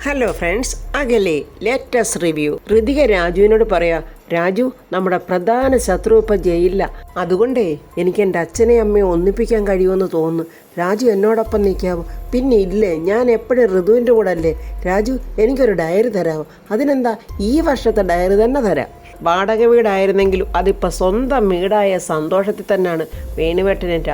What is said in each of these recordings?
Hello friends, അകലെ latest review. Ritika രാജുവിനോട് പറയാ, രാജു, നമ്മുടെ പ്രധാന ശത്രു ഇപ്പം ജയിലില്ല. അതുകൊണ്ടേ എനിക്ക് എൻ്റെ അച്ഛനെയും അമ്മയെ ഒന്നിപ്പിക്കാൻ കഴിയുമെന്ന് തോന്നുന്നു. രാജു എന്നോടൊപ്പം നിൽക്കാവോ? പിന്നെ ഇല്ലേ, ഞാൻ എപ്പോഴും ഋതുവിൻ്റെ കൂടെ അല്ലേ. രാജു, എനിക്കൊരു ഡയറി തരാമോ? അതിനെന്താ, ഈ വർഷത്തെ ഡയറി തന്നെ തരാം. വാടക വീടായിരുന്നെങ്കിലും അതിപ്പോൾ സ്വന്തം വീടായ സന്തോഷത്തിൽ തന്നെയാണ് വേണുവേട്ടനും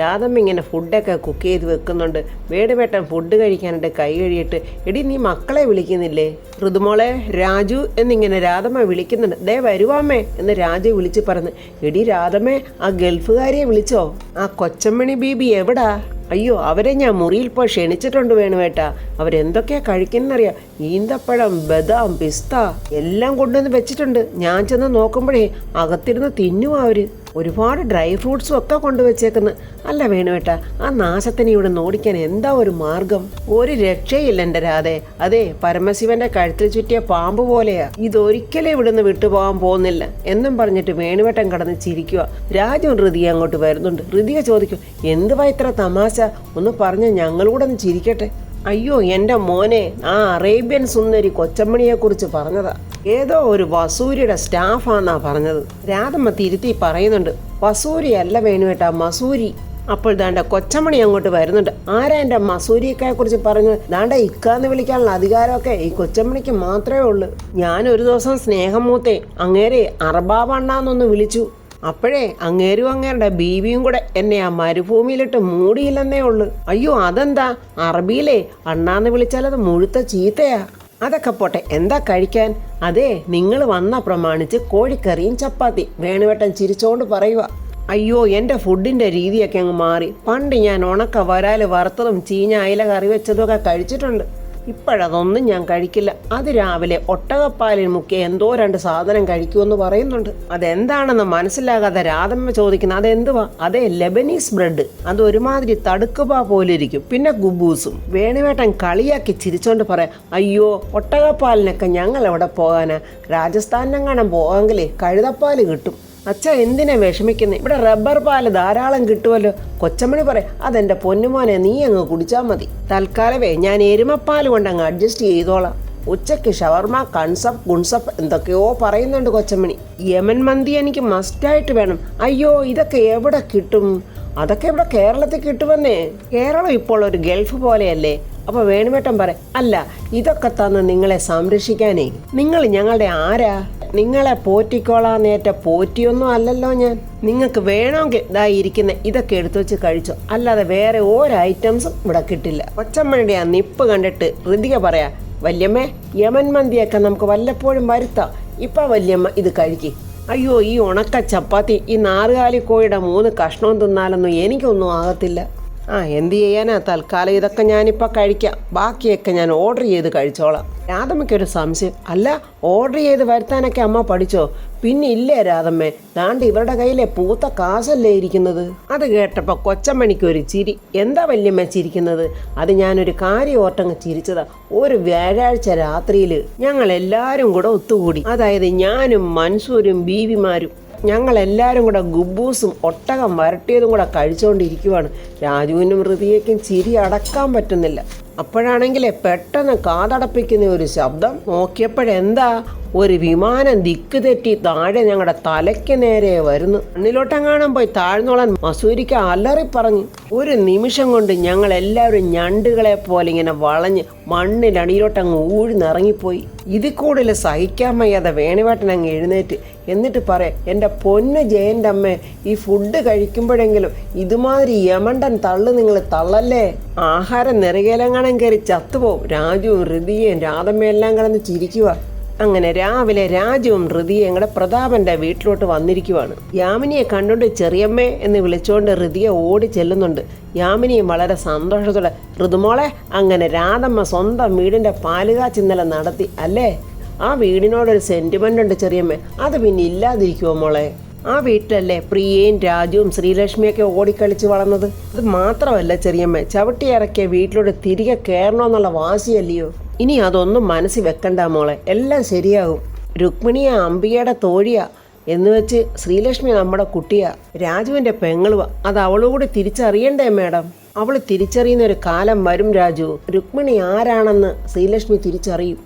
രാധമ്മ ഇങ്ങനെ ഫുഡൊക്കെ കുക്ക് ചെയ്ത് വെക്കുന്നുണ്ട്. വേണുവേട്ടൻ ഫുഡ് കഴിക്കാനായിട്ട് കൈ കഴിയിട്ട്, എടി നീ മക്കളെ വിളിക്കുന്നില്ലേ? ഋതുമോളെ, രാജു എന്നിങ്ങനെ രാധമ്മ വിളിക്കുന്നുണ്ട്. ദേ വരുവാമ്മേ എന്ന് രാജു വിളിച്ച് പറഞ്ഞു. എടി രാധമ്മേ, ആ ഗൾഫുകാരിയെ വിളിച്ചോ? ആ കൊച്ചമ്മണി ബീബി എവിടാ? അയ്യോ, അവരെ ഞാൻ മുറിയിൽ പോയി ക്ഷണിച്ചിട്ടുണ്ട് വേണുവേട്ടാ. അവരെന്തൊക്കെയാ കഴിക്കുന്നറിയാം? ഈന്തപ്പഴം, ബദാം, പിസ്ത എല്ലാം കൊണ്ടുവന്ന് വെച്ചിട്ടുണ്ട്. ഞാൻ ചെന്ന് നോക്കുമ്പോഴേ അകത്തിരുന്ന് തിന്നുവാ അവര്. ഒരുപാട് ഡ്രൈ ഫ്രൂട്ട്സും ഒക്കെ കൊണ്ടുവച്ചേക്കുന്നു. അല്ല വേണുവേട്ടാ, ആ നാശത്തിനെ ഇവിടെ നോടിക്കാൻ എന്താ ഒരു മാർഗം? ഒരു രക്ഷയില്ല എൻ്റെ രാധേ. അതെ, പരമശിവന്റെ കഴുത്തിൽ ചുറ്റിയ പാമ്പ് പോലെയാ. ഇതൊരിക്കലും ഇവിടുന്ന് വിട്ടുപോകാൻ പോകുന്നില്ല എന്നും പറഞ്ഞിട്ട് വേണുവേട്ടൻ കടന്ന് ചിരിക്കുക. രാജു ഋതിക അങ്ങോട്ട് വരുന്നുണ്ട്. ഋതിക ചോദിക്കും, എന്തുവാ ഇത്ര തമാശ? ഒന്ന് പറഞ്ഞ ഞങ്ങളൂടെ ഒന്ന് ചിരിക്കട്ടെ. അയ്യോ എൻ്റെ മോനെ, ആ അറേബ്യൻ സുന്ദരി കൊച്ചമ്മണിയെ കുറിച്ച് പറഞ്ഞതാ. ഏതോ ഒരു വസൂരിയുടെ സ്റ്റാഫാന്നാ പറഞ്ഞത്. രാധമ്മ തിരുത്തി പറയുന്നുണ്ട്, വസൂരി അല്ല വേണുവേട്ടാ, മസൂരി. അപ്പോൾ ദാണ്ട കൊച്ചമ്മണി അങ്ങോട്ട് വരുന്നുണ്ട്. ആരാ എൻ്റെ മസൂരിയൊക്കെ കുറിച്ച് പറഞ്ഞത്? ദാണ്ട ഇക്കാന്ന് വിളിക്കാനുള്ള അധികാരമൊക്കെ ഈ കൊച്ചമ്മണിക്ക് മാത്രമേ ഉള്ളൂ. ഞാൻ ഒരു ദിവസം സ്നേഹം മൂത്തേ അങ്ങേരെ അറബാബണ്ണാന്നൊന്ന് വിളിച്ചു. അപ്പോഴേ അങ്ങേരും അങ്ങേരുടെ ബീവിയും കൂടെ എന്നെ ആ മരുഭൂമിയിലിട്ട് മൂടിയില്ലെന്നേ ഉള്ളു. അയ്യോ, അതെന്താ? അറബിയിലെ അണ്ണാന്ന് വിളിച്ചാൽ അത് മുഴുത്ത ചീത്തയാ. അതൊക്കെ പോട്ടെ, എന്താ കഴിക്കാൻ? അതെ, നിങ്ങൾ വന്ന പ്രമാണിച്ച് കോഴിക്കറിയും ചപ്പാത്തി. വേണുവേട്ടൻ ചിരിച്ചോണ്ട് പറയുക. അയ്യോ, എൻ്റെ ഫുഡിൻ്റെ രീതിയൊക്കെ അങ്ങ് മാറി. പണ്ട് ഞാൻ ഉണക്ക വരാല് വറുത്തതും ചീഞ്ഞ അയില കറി വെച്ചതും ഒക്കെ കഴിച്ചിട്ടുണ്ട്. ഇപ്പോഴതൊന്നും ഞാൻ കഴിക്കില്ല. അത് രാവിലെ ഒട്ടകപ്പാലിൽ മുക്കിയ എന്തോ 2 സാധനം കഴിക്കുമെന്ന് പറയുന്നുണ്ട്. അതെന്താണെന്ന് മനസ്സിലാകാതെ രാധമ്മ ചോദിക്കുന്നത്, അതെന്തുവാ? അതെ, ലെബനീസ് ബ്രെഡ്. അത് ഒരുമാതിരി തടുക്കുപാ പോലെ ഇരിക്കും. പിന്നെ ഗുബൂസും. വേണുവേട്ടൻ കളിയാക്കി ചിരിച്ചോണ്ട് പറയാം, അയ്യോ, ഒട്ടകപ്പാലിനൊക്കെ ഞങ്ങൾ എവിടെ പോകാനാ? രാജസ്ഥാനിനെങ്ങാനും പോകാമെങ്കിലേ കഴുതപ്പാല് കിട്ടും. അച്ഛ എന്തിനാ വിഷമിക്കുന്നത്? ഇവിടെ റബ്ബർ പാല് ധാരാളം കിട്ടുമല്ലോ. കൊച്ചമ്മണി പറയാം, അതെൻ്റെ പൊന്നുമോനെ, നീ അങ്ങ് കുടിച്ചാൽ മതി. തൽക്കാലവേ ഞാൻ എരുമപ്പാൽ കൊണ്ടങ്ങ് അഡ്ജസ്റ്റ് ചെയ്തോളാം. ഉച്ചയ്ക്ക് ഷവർമ, കൺസപ്പ്, ഗുൺസപ്പ് എന്തൊക്കെയോ പറയുന്നുണ്ട് കൊച്ചമ്മണി. യമൻ മന്തി എനിക്ക് മസ്റ്റായിട്ട് വേണം. അയ്യോ, ഇതൊക്കെ എവിടെ കിട്ടും? അതൊക്കെ ഇവിടെ കേരളത്തിൽ കിട്ടുമെന്നേ. കേരളം ഇപ്പോൾ ഒരു ഗൾഫ് പോലെയല്ലേ? അപ്പോൾ വേണുവേട്ടൻ പറയാം, അല്ല, ഇതൊക്കെ തന്ന് നിങ്ങളെ സംരക്ഷിക്കാനേ. നിങ്ങൾ ഞങ്ങളുടെ ആരാ? നിങ്ങളെ പോറ്റിക്കോളാന്നേറ്റ പോറ്റിയൊന്നും അല്ലല്ലോ ഞാൻ. നിങ്ങൾക്ക് വേണമെങ്കിൽ ഇതാ ഇരിക്കുന്ന ഇതൊക്കെ എടുത്തു വെച്ച് കഴിച്ചോ, അല്ലാതെ വേറെ ഓരോ ഐറ്റംസും ഇവിടെ കിട്ടില്ല. കൊച്ചമ്മയുടെ ആ നിപ്പ് കണ്ടിട്ട് ഋതിക പറയാ, വല്യമ്മേ, യമൻ മന്തിയൊക്കെ നമുക്ക് വല്ലപ്പോഴും വരുത്താം. ഇപ്പം വല്യമ്മ ഇത് കഴിക്കും. അയ്യോ, ഈ ഉണക്ക ചപ്പാത്തി, ഈ 4 കാലി കോഴിയുടെ 3 കഷ്ണവും തിന്നാലൊന്നും എനിക്കൊന്നും ആകത്തില്ല. എന്ത് ചെയ്യാനാ, തൽക്കാലം ഇതൊക്കെ ഞാനിപ്പോൾ കഴിക്കാം. ബാക്കിയൊക്കെ ഞാൻ ഓർഡർ ചെയ്ത് കഴിച്ചോളാം. രാധമ്മയ്ക്കൊരു സംശയം, അല്ല, ഓർഡർ ചെയ്ത് വരുത്താനൊക്കെ അമ്മ പഠിച്ചോ? പിന്നെ ഇല്ലേ രാധമ്മേ, ദാണ്ട് ഇവരുടെ കയ്യിലെ പൂത്ത കാശല്ലേ ഇരിക്കുന്നത്. അത് കേട്ടപ്പോൾ കൊച്ചമ്മണിക്കൊരു ചിരി. എന്താ വല്യമ്മ ചിരിക്കുന്നത്? അത് ഞാനൊരു കാര്യം ഓർത്തങ്ങ് ചിരിച്ചതാ. ഒരു വ്യാഴാഴ്ച രാത്രിയിൽ ഞങ്ങൾ എല്ലാവരും കൂടെ ഒത്തുകൂടി. അതായത് ഞാനും മൻസൂരും ബീവിമാരും ഞങ്ങളെല്ലാവരും കൂടെ ഗുബൂസും ഒട്ടകം വരട്ടിയതും കൂടെ കഴിച്ചുകൊണ്ടിരിക്കുവാണ്. രാജുവിനും ഋതികയ്ക്കും ചിരി അടക്കാൻ പറ്റുന്നില്ല. അപ്പോഴാണെങ്കിലേ പെട്ടെന്ന് കാതടപ്പിക്കുന്ന ഒരു ശബ്ദം. നോക്കിയപ്പോഴെന്താ, ഒരു വിമാനം ദിക്ക് തെറ്റി താഴെ ഞങ്ങളുടെ തലയ്ക്ക് നേരെ വരുന്നു. മണ്ണിലോട്ടെങ്ങാനും പോയി താഴ്ന്നോളാൻ മസൂരിക്ക് അലറി പറഞ്ഞു. ഒരു നിമിഷം കൊണ്ട് ഞങ്ങൾ എല്ലാവരും ഞണ്ടുകളെ പോലെ ഇങ്ങനെ വളഞ്ഞ് മണ്ണിലടിയിലോട്ടങ്ങ് ഊഴ്ന്നിറങ്ങിപ്പോയി. ഇതിൽ കൂടുതൽ സഹിക്കാൻ വയ്യാതെ വേണുവേട്ടൻ അങ്ങ് എഴുന്നേറ്റ്. എന്നിട്ട് പറയാം, എൻ്റെ പൊന്ന് ജയൻ്റെ അമ്മേ, ഈ ഫുഡ് കഴിക്കുമ്പോഴെങ്കിലും ഇതുമാതിരി യമണ്ടൻ തള്ളു നിങ്ങൾ തള്ളല്ലേ. ആഹാരം നിറകേലങ്ങാനും കയറി ചത്തുപോകും. രാജുവും ഋതികയും രാധമ്മയെല്ലാം കിടന്ന് ചിരിക്കുക. അങ്ങനെ രാവിലെ രാജുവും ഋതികയും ഞങ്ങളുടെ പ്രതാപന്റെ വീട്ടിലോട്ട് വന്നിരിക്കുവാണ്. യാമിനിയെ കണ്ടുകൊണ്ട് ചെറിയമ്മേ എന്ന് വിളിച്ചുകൊണ്ട് ഋതിക ഓടി ചെല്ലുന്നുണ്ട്. യാമിനിയും വളരെ സന്തോഷത്തോടെ, ഋതുമോളെ, അങ്ങനെ രാധമ്മ സ്വന്തം വീടിൻ്റെ പാലുകാച്ച് ഇന്നലെ നടത്തി അല്ലേ? ആ വീടിനോടൊരു സെൻറ്റിമെൻ്റ് ഉണ്ട് ചെറിയമ്മേ, അത് പിന്നെ ഇല്ലാതിരിക്കുമോ മോളെ? ആ വീട്ടിലല്ലേ പ്രിയയും രാജുവും ശ്രീലക്ഷ്മിയൊക്കെ ഓടിക്കളിച്ച് വളർന്നത്? അത് മാത്രമല്ല ചെറിയമ്മ, ചവിട്ടി ഇറക്കിയ വീട്ടിലോട്ട് തിരികെ കയറണമെന്നുള്ള വാശിയല്ലയോ? ഇനി അതൊന്നും മനസ്സിൽ വെക്കണ്ട മോളെ, എല്ലാം ശരിയാകും. രുക്മിണിയ അംബികയുടെ തോഴിയാ എന്ന് വെച്ച് ശ്രീലക്ഷ്മി നമ്മുടെ കുട്ടിയാ, രാജുവിൻ്റെ പെങ്ങളുവാ. അത് അവളോട് തിരിച്ചറിയണ്ടേ മാഡം? അവൾ തിരിച്ചറിയുന്ന ഒരു കാലം വരും രാജു. രുക്മിണി ആരാണെന്ന് ശ്രീലക്ഷ്മി തിരിച്ചറിയും.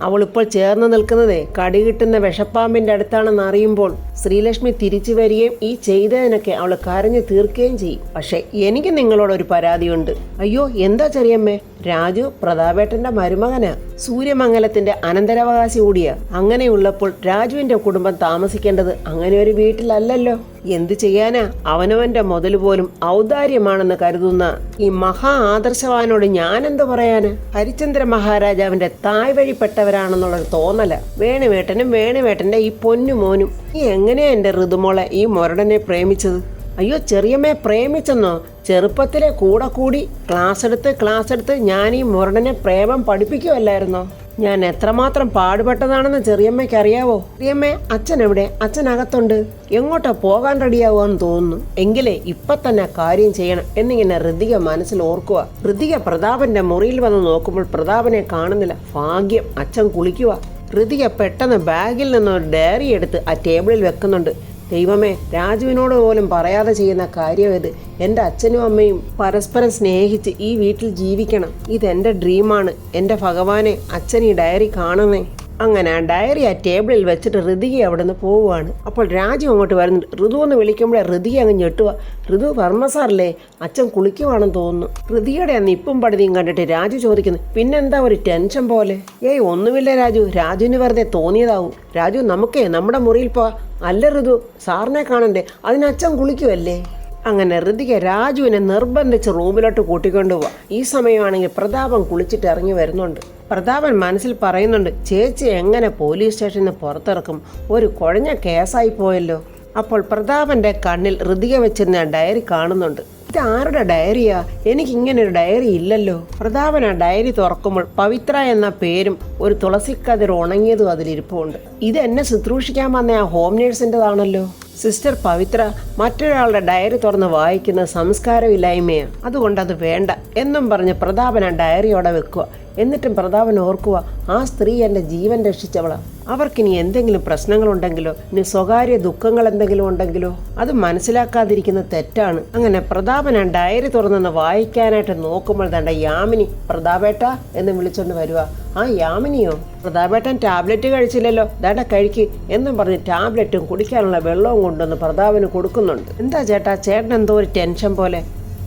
അവളിപ്പോൾ ചേർന്ന് നിൽക്കുന്നതേ കടി കിട്ടുന്ന വിഷപ്പാമ്പിൻ്റെ അടുത്താണെന്ന് അറിയുമ്പോൾ ശ്രീലക്ഷ്മി തിരിച്ചു വരികയും ഈ ചെയ്തതിനൊക്കെ അവൾ കരഞ്ഞു തീർക്കുകയും ചെയ്യും. പക്ഷെ എനിക്ക് നിങ്ങളോടൊരു പരാതിയുണ്ട്. അയ്യോ, എന്താ ചെറിയമ്മേ? രാജു പ്രതാപേട്ടന്റെ മരുമകനാ, സൂര്യമംഗലത്തിന്റെ അനന്തരാവകാശി കൂടിയാ. അങ്ങനെയുള്ളപ്പോൾ രാജുവിന്റെ കുടുംബം താമസിക്കേണ്ടത് അങ്ങനെ ഒരു വീട്ടിലല്ലല്ലോ. എന്തു ചെയ്യാനാ? അവനവന്റെ മുതൽ പോലും ഔദാര്യമാണെന്ന് കരുതുന്ന ഈ മഹാ ആദർശവാനോട് ഞാനെന്തു പറയാന്? ഹരിചന്ദ്ര മഹാരാജാവിന്റെ തായ്വഴിപ്പെട്ടവരാണെന്നുള്ളൊരു തോന്നല വേണുവേട്ടനും വേണുവേട്ടന്റെ ഈ പൊന്നുമോനും. ഈ എങ്ങനെയാ എന്റെ ഋതുമോളെ ഈ മുരടനെ പ്രേമിച്ചത്? അയ്യോ, ചെറിയമ്മയെ പ്രേമിച്ചെന്നോ? ചെറുപ്പത്തിലെ കൂടെ കൂടി ക്ലാസ് എടുത്ത് ഞാൻ ഈ മുരടനെ പ്രേമം പഠിപ്പിക്കുമല്ലായിരുന്നോ? ഞാൻ എത്രമാത്രം പാടുപെട്ടതാണെന്ന് ചെറിയമ്മയ്ക്ക് അറിയാവോ? ചെറിയമ്മേ, അച്ഛൻ എവിടെ? അച്ഛൻ അകത്തുണ്ട്. എങ്ങോട്ടാ പോകാൻ റെഡിയാവുമെന്ന് തോന്നുന്നു. എങ്കിലേ ഇപ്പൊ തന്നെ കാര്യം ചെയ്യണം എന്നിങ്ങനെ ഋതിക മനസ്സിൽ ഓർക്കുക. ഋതിക പ്രതാപന്റെ മുറിയിൽ വന്ന് നോക്കുമ്പോൾ പ്രതാപനെ കാണുന്നില്ല. ഭാഗ്യം, അച്ഛൻ കുളിക്കുക. ഋതിക പെട്ടെന്ന് ബാഗിൽ നിന്നൊരു ഡയറി എടുത്ത് ആ ടേബിളിൽ വെക്കുന്നുണ്ട്. ദൈവമേ, രാജുവിനോട് പോലും പറയാതെ ചെയ്യുന്ന കാര്യം ഇത്. എൻ്റെ അച്ഛനും അമ്മയും പരസ്പരം സ്നേഹിച്ച് ഈ വീട്ടിൽ ജീവിക്കണം. ഇതെൻ്റെ ഡ്രീമാണ്. എൻ്റെ ഭഗവാനെ, അച്ഛൻ ഈ ഡയറി കാണണേ. അങ്ങനെ ആ ഡയറി ആ ടേബിളിൽ വെച്ചിട്ട് ഋതിക അവിടെ നിന്ന് പോവുകയാണ്. അപ്പോൾ രാജു അങ്ങോട്ട് വരുന്നുണ്ട്. ഋതു എന്ന് വിളിക്കുമ്പോഴേ ഋതിക അങ്ങ് ഞെട്ടുക. ഋതു, വർമ്മ സാറല്ലേ? അച്ഛൻ കുളിക്കുവാണെന്ന് തോന്നുന്നു. ഋതികയുടെ അന്ന് ഇപ്പം പടുതിയും കണ്ടിട്ട് രാജു ചോദിക്കുന്നു, പിന്നെന്താ ഒരു ടെൻഷൻ പോലെ? ഒന്നുമില്ല രാജു, രാജുവിന് വെറുതെ തോന്നിയതാവും. രാജു, നമുക്കേ നമ്മുടെ മുറിയിൽ പോവാ. അല്ല ഋതു, സാറിനെ കാണണ്ടേ? അതിന് അച്ഛൻ കുളിക്കുമല്ലേ? അങ്ങനെ ഋതിക രാജുവിനെ നിർബന്ധിച്ച് റൂമിലോട്ട് കൂട്ടിക്കൊണ്ടുപോവാ. ഈ സമയമാണെങ്കിൽ പ്രതാപൻ കുളിച്ചിട്ട് ഇറങ്ങി വരുന്നുണ്ട്. പ്രതാപൻ മനസ്സിൽ പറയുന്നുണ്ട്, ചേച്ചി എങ്ങനെ പോലീസ് സ്റ്റേഷനിൽ നിന്ന് പുറത്തിറക്കും? ഒരു കുഴഞ്ഞ കേസായി പോയല്ലോ. അപ്പോൾ പ്രതാപന്റെ കണ്ണിൽ ഋതിക വെച്ചിരുന്ന ഡയറി കാണുന്നുണ്ട്. ഇത് ആരുടെ ഡയറിയാ? എനിക്കിങ്ങനൊരു ഡയറി ഇല്ലല്ലോ. പ്രതാപൻ ആ ഡയറി തുറക്കുമ്പോൾ പവിത്ര എന്ന പേരും ഒരു തുളസിക്കതിർ ഉണങ്ങിയതും അതിലിരിപ്പുണ്ട്. ഇത് എന്നെ ശുശ്രൂഷിക്കാൻ വന്ന ആ ഹോം നേഴ്സിൻ്റെതാണല്ലോ. സിസ്റ്റർ പവിത്ര മറ്റൊരാളുടെ ഡയറി തുറന്ന് വായിക്കുന്ന സംസ്കാരമില്ലായ്മയാണ്, അതുകൊണ്ട് അത് വേണ്ട എന്നും പറഞ്ഞ് പ്രതാപൻ ആ ഡയറിയോടെ വെക്കുക. എന്നിട്ടും പ്രതാപൻ ഓർക്കുക, ആ സ്ത്രീ എൻ്റെ ജീവൻ രക്ഷിച്ചവളാ. അവർക്കിനി എന്തെങ്കിലും പ്രശ്നങ്ങളുണ്ടെങ്കിലോ, ഇനി സ്വകാര്യ ദുഃഖങ്ങൾ എന്തെങ്കിലും ഉണ്ടെങ്കിലോ അത് മനസ്സിലാക്കാതിരിക്കുന്ന തെറ്റാണ്. അങ്ങനെ പ്രതാപൻ ആ ഡയറി തുറന്നെന്ന് വായിക്കാനായിട്ട് നോക്കുമ്പോൾ തൻ്റെ യാമിനി പ്രതാപേട്ട എന്ന് വിളിച്ചോണ്ട് വരുക. ആ യാമിനിയോ? പ്രതാപേട്ടൻ ടാബ്ലറ്റ് കഴിച്ചില്ലല്ലോ, ദാണ്ട കഴിക്ക് എന്നും പറഞ്ഞ് ടാബ്ലറ്റും കുടിക്കാനുള്ള വെള്ളവും കൊണ്ടുവന്ന് പ്രതാപന് കൊടുക്കുന്നുണ്ട്. എന്താ ചേട്ടാ, ചേട്ടൻ എന്തോ ഒരു ടെൻഷൻ പോലെ?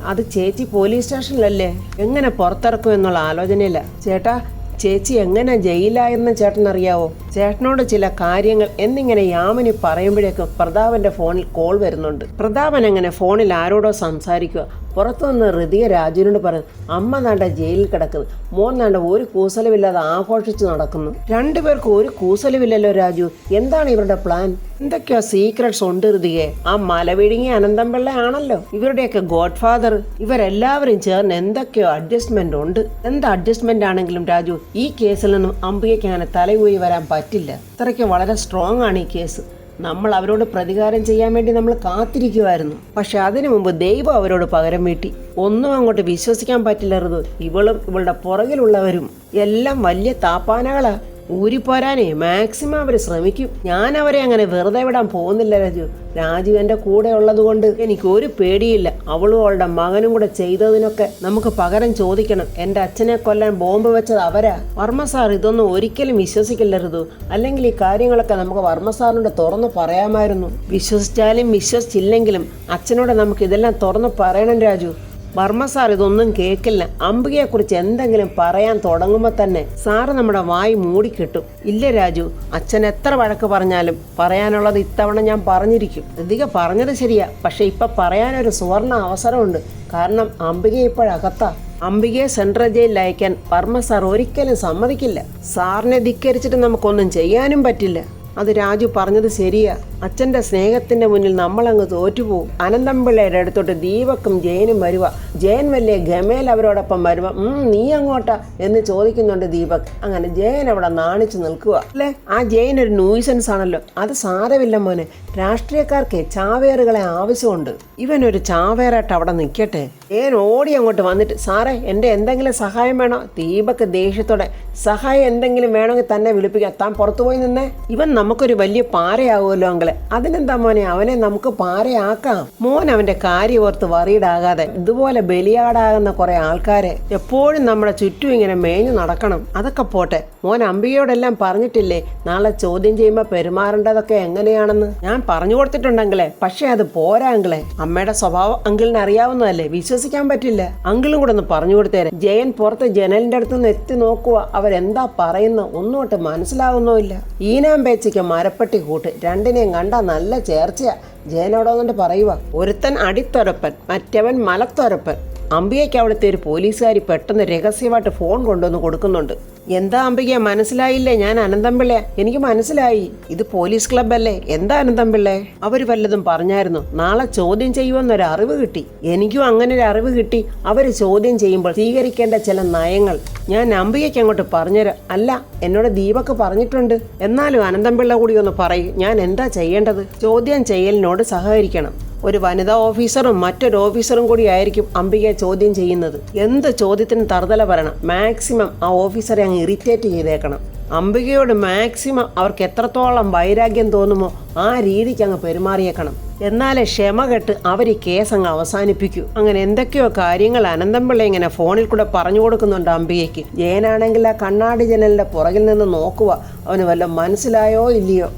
അത് ചേച്ചി പോലീസ് സ്റ്റേഷനിലല്ലേ, എങ്ങനെ പുറത്തിറക്കും എന്നുള്ള ആലോചനയില്ല. ചേട്ടാ, ചേച്ചി എങ്ങനെ ജയിലായെന്ന് ചേട്ടനറിയാവോ? ചേട്ടനോട് ചില കാര്യങ്ങൾ എന്നിങ്ങനെ യാമിനി പറയുമ്പോഴേക്കും പ്രതാപന്റെ ഫോണിൽ കോൾ വരുന്നുണ്ട്. പ്രതാപൻ അങ്ങനെ ഫോണിൽ ആരോടോ സംസാരിക്കുക. പുറത്തുനിന്ന് ഋതിക രാജുവിനോട് പറഞ്ഞു, അമ്മ നാണ്ട ജയിലിൽ കിടക്കുന്നു, മോൻ നാണ്ട ഒരു കൂസലുമില്ലാതെ ആഘോഷിച്ച് നടക്കുന്നു. രണ്ടുപേർക്കും ഒരു കൂസലുമില്ലല്ലോ രാജു. എന്താണ് ഇവരുടെ പ്ലാൻ? എന്തൊക്കെയോ സീക്രട്സ് ഉണ്ട് ഋതികെ. ആ മലവിഴുങ്ങിയ അനന്തംപിള്ള ആണല്ലോ ഇവരുടെയൊക്കെ ഗോഡ് ഫാദർ. ഇവരെല്ലാവരും ചേർന്ന് എന്തൊക്കെയോ അഡ്ജസ്റ്റ്മെന്റ് ഉണ്ട്. എന്ത് അഡ്ജസ്റ്റ്മെന്റ് ആണെങ്കിലും രാജു, ഈ കേസിൽ നിന്നും അംബികയ്ക്ക് അങ്ങനെ തലയൂരി വരാൻ പറ്റില്ല. അത്രയ്ക്ക് വളരെ സ്ട്രോങ് ആണ് ഈ കേസ്. നമ്മൾ അവരോട് പ്രതികാരം ചെയ്യാൻ വേണ്ടി നമ്മൾ കാത്തിരിക്കുമായിരുന്നു. പക്ഷെ അതിനു മുമ്പ് ദൈവം അവരോട് പകരം വീട്ടി. ഒന്നും അങ്ങോട്ട് വിശ്വസിക്കാൻ പറ്റില്ല ഋതു. ഇവളും ഇവളുടെ പുറകിലുള്ളവരും എല്ലാം വലിയ താപ്പാനകളാ. ഊരിപ്പോരാനേ മാക്സിമം അവർ ശ്രമിക്കും. ഞാൻ അവരെ അങ്ങനെ വെറുതെ വിടാൻ പോകുന്നില്ല രാജു. രാജു എൻ്റെ കൂടെ ഉള്ളത് കൊണ്ട് എനിക്ക് ഒരു പേടിയില്ല. അവളും അവളുടെ മകനും കൂടെ ചെയ്തതിനൊക്കെ നമുക്ക് പകരം ചോദിക്കണം. എൻ്റെ അച്ഛനെ കൊല്ലാൻ ബോംബ് വെച്ചത് അവരാ. വർമ്മ സാർ ഇതൊന്നും ഒരിക്കലും വിശ്വസിക്കില്ലരുത്. അല്ലെങ്കിൽ ഈ കാര്യങ്ങളൊക്കെ നമുക്ക് വർമ്മ സാറിനോട് തുറന്നു പറയാമായിരുന്നു. വിശ്വസിച്ചാലും വിശ്വസിച്ചില്ലെങ്കിലും അച്ഛനോട് നമുക്ക് ഇതെല്ലാം തുറന്നു പറയണം രാജു. വർമ്മ സാർ ഇതൊന്നും കേൾക്കില്ല. അംബികയെക്കുറിച്ച് എന്തെങ്കിലും പറയാൻ തുടങ്ങുമ്പോൾ തന്നെ സാറ് നമ്മുടെ വായി മൂടിക്കിട്ടും. ഇല്ല രാജു, അച്ഛൻ എത്ര വഴക്ക് പറഞ്ഞാലും പറയാനുള്ളത് ഇത്തവണ ഞാൻ പറഞ്ഞിരിക്കും. ഋതിക പറഞ്ഞത് ശരിയാ, പക്ഷെ ഇപ്പൊ പറയാനൊരു സുവർണ അവസരമുണ്ട്. കാരണം അംബിക ഇപ്പോഴകത്താ. അംബികയെ സെൻട്രൽ ജയിലിൽ അയക്കാൻ വർമ്മ സാർ ഒരിക്കലും സമ്മതിക്കില്ല. സാറിനെ ധിക്കരിച്ചിട്ട് നമുക്കൊന്നും ചെയ്യാനും പറ്റില്ല. അത് രാജു പറഞ്ഞത് ശരിയാ. അച്ഛൻ്റെ സ്നേഹത്തിൻ്റെ മുന്നിൽ നമ്മളങ്ങ് തോറ്റുപോകും. അനന്തംപിള്ളയുടെ അടുത്തോട്ട് ദീപക്കും ജയനും വരുക. ജയൻ വലിയ ഗമേൽ അവരോടൊപ്പം വരുക. നീ അങ്ങോട്ടാ എന്ന് ചോദിക്കുന്നുണ്ട് ദീപക്. അങ്ങനെ ജയൻ അവിടെ നാണിച്ചു നിൽക്കുക. അല്ലേ, ആ ജയൻ ഒരു ന്യൂസൻസ് ആണല്ലോ. അത് സാരമില്ല മോനെ, രാഷ്ട്രീയക്കാർക്ക് ചാവേറുകളെ ആവശ്യമുണ്ട്. ഇവനൊരു ചാവേറായിട്ട് അവിടെ നിൽക്കട്ടെ. ജയൻ ഓടി അങ്ങോട്ട് വന്നിട്ട്, സാറേ എൻ്റെ എന്തെങ്കിലും സഹായം വേണോ? ദീപക് ദേഷ്യത്തോടെ, സഹായം എന്തെങ്കിലും വേണമെങ്കിൽ തന്നെ വിളിപ്പിക്കാം, താൻ പുറത്തു പോയി നിന്നേ. ഇവൻ നമുക്കൊരു വലിയ പാരയാവുമല്ലോ അങ്കിൾ. അങ്കിളെ. അതിനെന്താ മോനെ, അവനെ നമുക്ക് പാരയാക്കാം. മോൻ അവന്റെ കാര്യം ഓർത്ത് വറീഡാകാതെ. ഇതുപോലെ ബലിയാടാകുന്ന കുറെ ആൾക്കാരെ എപ്പോഴും നമ്മുടെ ചുറ്റും ഇങ്ങനെ മേഞ്ഞു നടക്കണം. അതൊക്കെ പോട്ടെ, മോൻ അംബികയോടെല്ലാം പറഞ്ഞിട്ടില്ലേ നാളെ ചോദ്യം ചെയ്യുമ്പോൾ പെരുമാറേണ്ടതൊക്കെ എങ്ങനെയാണെന്ന്? ഞാൻ പറഞ്ഞു കൊടുത്തിട്ടുണ്ടെങ്കിലേ, പക്ഷെ അത് പോരാ അങ്കിളെ. അമ്മയുടെ സ്വഭാവം അങ്കിളിന് അറിയാവുന്നതല്ലേ, വിശ്വസിക്കാൻ പറ്റില്ല. അങ്കിളും കൂടെ ഒന്ന് പറഞ്ഞു കൊടുത്തേരെ. ജയൻ പുറത്ത് ജനലിന്റെ അടുത്ത് നിന്ന് എത്തി നോക്കുക, അവരെന്താ പറയുന്ന ഒന്നുകൊണ്ട് മനസ്സിലാവുന്നുമില്ല. ഈനാമ്പേച്ചയ്ക്ക് മരപ്പെട്ടി കൂട്ട്, രണ്ടിനെയും കണ്ടാ നല്ല ചേർച്ചയാ. ജയനോട് വന്നിട്ട് പറയുക, ഒരുത്തൻ അടിത്തൊരപ്പൻ, മറ്റവൻ മലത്തൊരപ്പൻ. അംബികയ്ക്ക് അവിടുത്തെ ഒരു പോലീസുകാരി പെട്ടെന്ന് രഹസ്യമായിട്ട് ഫോൺ കൊണ്ടുവന്ന് കൊടുക്കുന്നുണ്ട്. എന്താ അംബിക, മനസ്സിലായില്ലേ? ഞാൻ അനന്തംപിള്ള. എനിക്ക് മനസ്സിലായി, ഇത് പോലീസ് ക്ലബ് അല്ലേ. എന്താ അനന്തംപിള്ളേ? അവർ വല്ലതും പറഞ്ഞായിരുന്നു? നാളെ ചോദ്യം ചെയ്യുമെന്നൊരു അറിവ് കിട്ടി. എനിക്കും അങ്ങനെ ഒരു അറിവ് കിട്ടി. അവർ ചോദ്യം ചെയ്യുമ്പോൾ സ്വീകരിക്കേണ്ട ചില നയങ്ങൾ ഞാൻ അംബികയ്ക്ക് അങ്ങോട്ട് പറഞ്ഞുതരാം. അല്ല, എന്നോട് ദീപക്ക് പറഞ്ഞിട്ടുണ്ട്. എന്നാലും അനന്തംപിള്ള കൂടി ഒന്ന് പറയും, ഞാൻ എന്താ ചെയ്യേണ്ടത്? ചോദ്യം ചെയ്യലിനോട് സഹകരിക്കണം. ഒരു വനിതാ ഓഫീസറും മറ്റൊരു ഓഫീസറും കൂടി ആയിരിക്കും അംബികയെ ചോദ്യം ചെയ്യുന്നത്. എന്ത് ചോദ്യത്തിന് തറുതല പറയണം. മാക്സിമം ആ ഓഫീസറെ അങ്ങ് ഇറിറ്റേറ്റ് ചെയ്തേക്കണം. അംബികയോട് മാക്സിമം അവർക്ക് എത്രത്തോളം വൈരാഗ്യം തോന്നുമോ ആ രീതിക്ക് അങ്ങ് പെരുമാറിയേക്കണം. എന്നാലേ ക്ഷമ കെട്ട് അവർ ഈ കേസ് അങ്ങ് അവസാനിപ്പിക്കൂ. അങ്ങനെ എന്തൊക്കെയോ കാര്യങ്ങൾ അനന്തംപിള്ള ഇങ്ങനെ ഫോണിൽ കൂടെ പറഞ്ഞു കൊടുക്കുന്നുണ്ട് അംബികയ്ക്ക്. ജയനാണെങ്കിൽ ആ കണ്ണാടി ജനലിന്റെ പുറകിൽ നിന്ന് നോക്കുക, അവന് വല്ല മനസ്സിലായോ ഇല്ലയോ.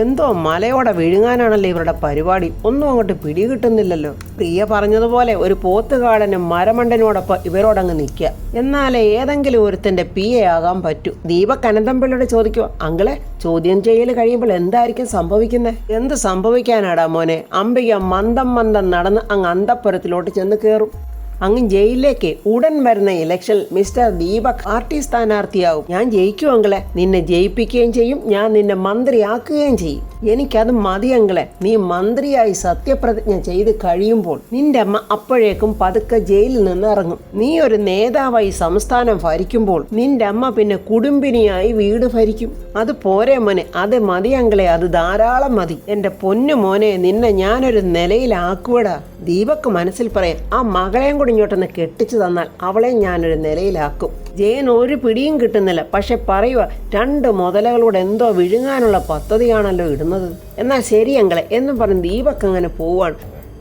എന്തോ മലയോടെ വിഴുങ്ങാനാണല്ലോ ഇവരുടെ പരിപാടി. ഒന്നും അങ്ങോട്ട് പിടികിട്ടുന്നില്ലല്ലോ. പ്രിയ പറഞ്ഞതുപോലെ ഒരു പോത്തുകാടനും മരമണ്ടനോടൊപ്പം ഇവരോടങ്ങ് നിൽക്കുക. എന്നാലേ ഏതെങ്കിലും ഒരുത്തന്റെ PA ആകാൻ പറ്റൂ. ദീപക് അനന്തംപിള്ളയോട് ചോദിക്കുക, അങ്കിളെ ചോദ്യം ചെയ്യൽ കഴിയുമ്പോൾ എന്തായിരിക്കും സംഭവിക്കുന്നത്? എന്ത് സംഭവിക്കാനാടാ മോനെ? അംബിക മന്ദം നടന്ന് അങ്ങ് അന്തപ്പുരത്തിലോട്ട് ചെന്ന് കയറും. അങ്ങ് ജയിലിലേക്ക് ഉടൻ വരുന്ന ഇലക്ഷനിൽ മിസ്റ്റർ ദീപക് പാർട്ടി സ്ഥാനാർത്ഥിയാവും. ഞാൻ ജയിക്കും അങ്കിളെ, നിന്നെ ജയിപ്പിക്കുകയും ചെയ്യും, ഞാൻ നിന്നെ മന്ത്രിയാക്കുകയും ചെയ്യും. എനിക്കത് മതി അങ്കിളെ. നീ മന്ത്രിയായി സത്യപ്രതിജ്ഞ ചെയ്ത് കഴിയുമ്പോൾ നിന്റെ അമ്മ അപ്പോഴേക്കും പതുക്കെ ജയിലിൽ നിന്ന് ഇറങ്ങും. നീ ഒരു നേതാവായി സംസ്ഥാനം ഭരിക്കുമ്പോൾ നിന്റെ അമ്മ പിന്നെ കുടുംബിനിയായി വീട് ഭരിക്കും. അത് പോരെ മോനെ, അത് മതി അങ്കിളെ, അത് ധാരാളം മതി. എന്റെ പൊന്നു മോനെ, നിന്നെ ഞാനൊരു നിലയിലാക്കുവടാ. ദീപക് മനസ്സിൽ പറയാൻ, ആ മകളെയും കൂടി ഇങ്ങോട്ടൊന്ന് കെട്ടിച്ചു തന്നാൽ അവളെ ഞാനൊരു നിലയിലാക്കും. ജയൻ ഒരു പിടിയും കിട്ടുന്നില്ല. പക്ഷെ പറയുക, 2 മുതലകളോട് എന്തോ വിഴുങ്ങാനുള്ള പദ്ധതിയാണല്ലോ ഇടുന്നത്. എന്നാൽ ശരി അങ്കിളെ എന്നും പറഞ്ഞ് ദീപക് അങ്ങനെ പോവാണ്.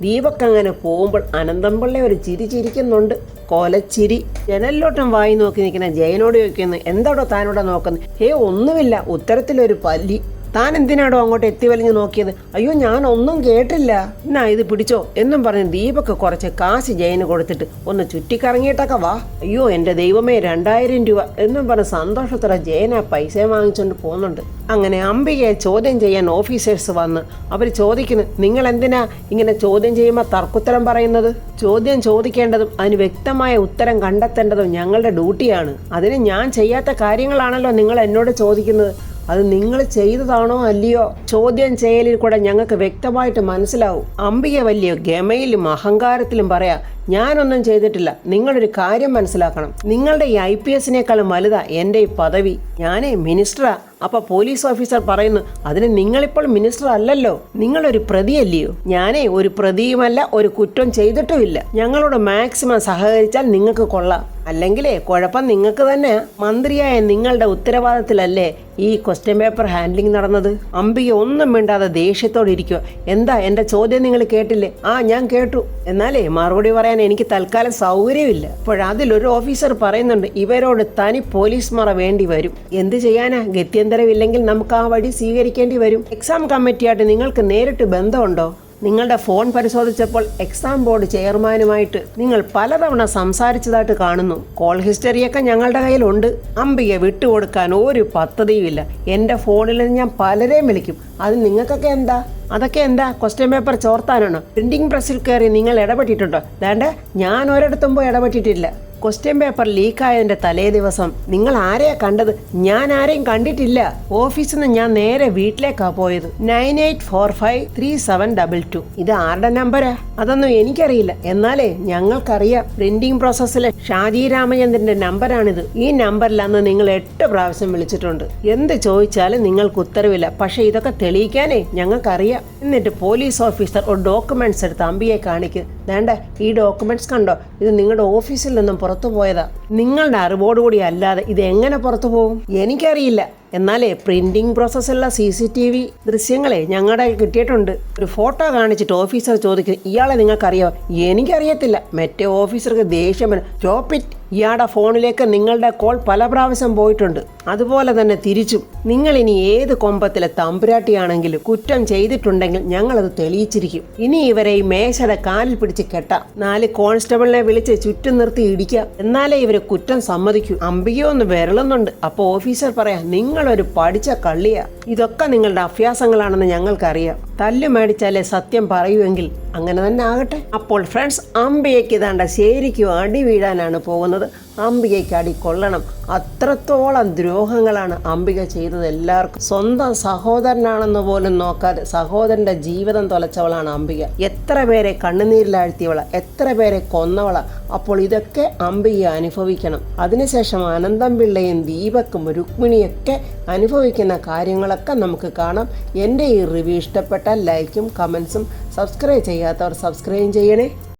ദീപക് അങ്ങനെ പോകുമ്പോൾ അനന്തംപിള്ള ഒരു ചിരി ചിരിക്കുന്നുണ്ട്, കൊലച്ചിരി. ജനലിലോട്ടും വായി നോക്കി നിൽക്കുന്ന ജയനോട് ചോദിക്കുന്നു, എന്താടോ താനോടെ നോക്കുന്നത്? ഒന്നുമില്ല, ഉത്തരത്തിലൊരു പല്ലി. താൻ എന്തിനാടോ അങ്ങോട്ട് എത്തി വലിഞ്ഞു നോക്കിയത്? അയ്യോ, ഞാൻ ഒന്നും കേട്ടില്ല. എന്നാ ഇത് പിടിച്ചോ എന്നും പറഞ്ഞ് ദീപക് കുറച്ച് കാശ് ജയന് കൊടുത്തിട്ട് ഒന്ന് ചുറ്റിക്കറങ്ങിയിട്ടൊക്കെ വാ. അയ്യോ എൻ്റെ ദൈവമേ, 2000 രൂപ എന്നും പറഞ്ഞ് സന്തോഷത്തോടെ ജയൻ ആ പൈസ വാങ്ങിച്ചുകൊണ്ട് പോകുന്നുണ്ട്. അങ്ങനെ അംബികയെ ചോദ്യം ചെയ്യാൻ ഓഫീസേഴ്സ് വന്ന് അവർ ചോദിക്കുന്നു, നിങ്ങൾ എന്തിനാ ഇങ്ങനെ ചോദ്യം ചെയ്യുമ്പോൾ തർക്കുത്തരം പറയുന്നത്? ചോദ്യം ചോദിക്കേണ്ടതും അതിന് വ്യക്തമായ ഉത്തരം കണ്ടെത്തേണ്ടതും ഞങ്ങളുടെ ഡ്യൂട്ടിയാണ്. അതിന് ഞാൻ ചെയ്യാത്ത കാര്യങ്ങളാണല്ലോ നിങ്ങൾ എന്നോട് ചോദിക്കുന്നത്. അത് നിങ്ങൾ ചെയ്തതാണോ അല്ലയോ? ചോദ്യം ചെയ്യലിൽ കൂടെ ഞങ്ങൾക്ക് വ്യക്തമായിട്ട് മനസ്സിലാവും. അംബിക വലിയ ഗമയിലും അഹങ്കാരത്തിലും പറയാ, ഞാനൊന്നും ചെയ്തിട്ടില്ല. നിങ്ങളൊരു കാര്യം മനസ്സിലാക്കണം, നിങ്ങളുടെ ഈ IPS-നേക്കാളും വലുതാ എൻ്റെ ഈ പദവി. ഞാനേ മിനിസ്റ്ററാ. അപ്പൊ പോലീസ് ഓഫീസർ പറയുന്നു, അതിന് നിങ്ങളിപ്പോൾ മിനിസ്റ്റർ അല്ലല്ലോ, നിങ്ങളൊരു പ്രതിയല്ലയോ? ഞാനേ ഒരു പ്രതിയുമല്ല, ഒരു കുറ്റം ചെയ്തിട്ടുമില്ല. ഞങ്ങളോട് മാക്സിമം സഹകരിച്ചാൽ നിങ്ങൾക്ക് കൊള്ളാം, അല്ലെങ്കിലേ കുഴപ്പം നിങ്ങൾക്ക് തന്നെ. മന്ത്രിയായ നിങ്ങളുടെ ഉത്തരവാദിത്തത്തിലല്ലേ ഈ ക്വസ്റ്റ്യൻ പേപ്പർ ഹാൻഡ്ലിംഗ് നടന്നത്? അംബിക ഒന്നും മിണ്ടാതെ ദേഷ്യത്തോടെ ഇരിക്കുക. എന്താ എൻ്റെ ചോദ്യം നിങ്ങൾ കേട്ടില്ലേ? ആ, ഞാൻ കേട്ടു. എന്നാലേ മറുപടി പറയാൻ എനിക്ക് തൽക്കാലം സൗകര്യമില്ല. അപ്പോഴതിലൊരു ഓഫീസർ പറയുന്നുണ്ട്, ഇവരോട് തനി പോലീസ് മറ വേണ്ടി വരും. എന്ത് ചെയ്യാനാ? ഗത്യന്തരമില്ലെങ്കിൽ നമുക്ക് ആ വഴി സ്വീകരിക്കേണ്ടി വരും. എക്സാം കമ്മിറ്റിയായിട്ട് നിങ്ങൾക്ക് നേരിട്ട് ബന്ധമുണ്ടോ? നിങ്ങളുടെ ഫോൺ പരിശോധിച്ചപ്പോൾ എക്സാം ബോർഡ് ചെയർമാനുമായിട്ട് നിങ്ങൾ പലതവണ സംസാരിച്ചതായിട്ട് കാണുന്നു. കോൾ ഹിസ്റ്ററിയൊക്കെ ഞങ്ങളുടെ കയ്യിലുണ്ട്. അംബിക വിട്ടുകൊടുക്കാൻ ഒരു പദ്ധതിയുമില്ല. എൻ്റെ ഫോണിൽ ഞാൻ പലരെയും വിളിക്കും. അത് നിങ്ങൾക്കൊക്കെ എന്താ? അതൊക്കെ എന്താ? ക്വസ്റ്റ്യൻ പേപ്പർ ചോർത്താനാണോ? പ്രിന്റിംഗ് പ്രസ്സിൽ കയറി നിങ്ങൾ ഇടപെട്ടിട്ടുണ്ടോ? വേണ്ട, ഞാൻ ഒരിടത്തും പോയി ഇടപെട്ടിട്ടില്ല. ക്വസ്റ്റ്യൻ പേപ്പർ ലീക്കായതിൻ്റെ തലേ ദിവസം നിങ്ങൾ ആരെയാ കണ്ടത്? ഞാൻ ആരെയും കണ്ടിട്ടില്ല. ഓഫീസിൽ നിന്ന് ഞാൻ നേരെ വീട്ടിലേക്കാണ് പോയത്. 98453722. ഇത് ആരുടെ നമ്പരാ? അതൊന്നും എനിക്കറിയില്ല. എന്നാലേ ഞങ്ങൾക്കറിയാം. പ്രിന്റിംഗ് പ്രോസസ്സിലെ ഷാജി രാമചന്ദ്രന്റെ നമ്പറാണിത്. ഈ നമ്പറിൽ അന്ന് നിങ്ങൾ 8 പ്രാവശ്യം വിളിച്ചിട്ടുണ്ട്. എന്ത് ചോദിച്ചാലും നിങ്ങൾക്ക് ഉത്തരവില്ല. പക്ഷെ ഇതൊക്കെ തെളിയിക്കാനേ ഞങ്ങൾക്കറിയാം. എന്നിട്ട് പോലീസ് ഓഫീസർ ഒരു ഡോക്യുമെന്റ്സ് എടുത്ത് അംബികയെ കാണിക്കും. വേണ്ട, ഈ ഡോക്യുമെന്റ്സ് കണ്ടോ? ഇത് നിങ്ങളുടെ ഓഫീസിൽ നിന്നും പുറത്തു പോയതാ. നിങ്ങളുടെ അറിവോടുകൂടി അല്ലാതെ ഇത് എങ്ങനെ പുറത്തു പോകും? എനിക്കറിയില്ല. എന്നാലേ പ്രിന്റിംഗ് പ്രോസസ്സുള്ള CCTV ദൃശ്യങ്ങളെ ഞങ്ങളുടെ കിട്ടിയിട്ടുണ്ട്. ഒരു ഫോട്ടോ കാണിച്ചിട്ട് ഓഫീസർ ചോദിക്കും, ഇയാളെ നിങ്ങൾക്കറിയാമോ? എനിക്കറിയത്തില്ല. മറ്റേ ഓഫീസർക്ക് ദേഷ്യം വരും. സ്റ്റോപ്പ്. ഇയാളുടെ ഫോണിലേക്ക് നിങ്ങളുടെ കോൾ പല പ്രാവശ്യം പോയിട്ടുണ്ട്. അതുപോലെ തന്നെ തിരിച്ചും. നിങ്ങൾ ഇനി ഏത് കൊമ്പത്തിലെ തമ്പുരാട്ടിയാണെങ്കിലും കുറ്റം ചെയ്തിട്ടുണ്ടെങ്കിൽ ഞങ്ങളത് തെളിയിച്ചിരിക്കും. ഇനി ഇവരെ ഈ മേശയുടെ കാലിൽ പിടിച്ച് കെട്ടാം. 4 കോൺസ്റ്റബിളിനെ വിളിച്ച് ചുറ്റും നിർത്തി ഇടിക്കാം. എന്നാലേ ഇവര് കുറ്റം സമ്മതിക്കൂ. അംബികയൊന്ന് വിരളുന്നുണ്ട്. അപ്പോൾ ഓഫീസർ പറയാം, നിങ്ങളൊരു പഠിച്ച കള്ളിയാ. ഇതൊക്കെ നിങ്ങളുടെ അഭ്യാസങ്ങളാണെന്ന് ഞങ്ങൾക്കറിയാം. തല്ലു മേടിച്ചാലേ സത്യം പറയുമെങ്കിൽ അങ്ങനെ തന്നെ ആകട്ടെ. അപ്പോൾ ഫ്രണ്ട്സ്, അംബികയ്ക്ക് ഇതാണ്ട ശരിക്കും അടി വീഴാനാണ് പോകുന്നത്. അംബികയ്ക്ക് അടി കൊള്ളണം. അത്രത്തോളം ദ്രോഹങ്ങളാണ് അംബിക ചെയ്തത് എല്ലാവർക്കും. സ്വന്തം സഹോദരനാണെന്ന് പോലും നോക്കാതെ സഹോദരന്റെ ജീവിതം തുലച്ചവളാണ് അംബിക. എത്ര പേരെ കണ്ണുനീരിലാഴ്ത്തിയവള, എത്ര പേരെ കൊന്നവള. അപ്പോൾ ഇതൊക്കെ അംബിക അനുഭവിക്കണം. അതിനുശേഷം അനന്തം പിള്ളയും ദീപക്കും രുക്മിണിയൊക്കെ അനുഭവിക്കുന്ന കാര്യങ്ങളൊക്കെ നമുക്ക് കാണാം. എൻ്റെ ഈ റിവ്യൂ ഇഷ്ടപ്പെട്ടാൽ ലൈക്കും കമൻസും, സബ്സ്ക്രൈബ് ചെയ്യാത്തവർ സബ്സ്ക്രൈബ് ചെയ്യണേ.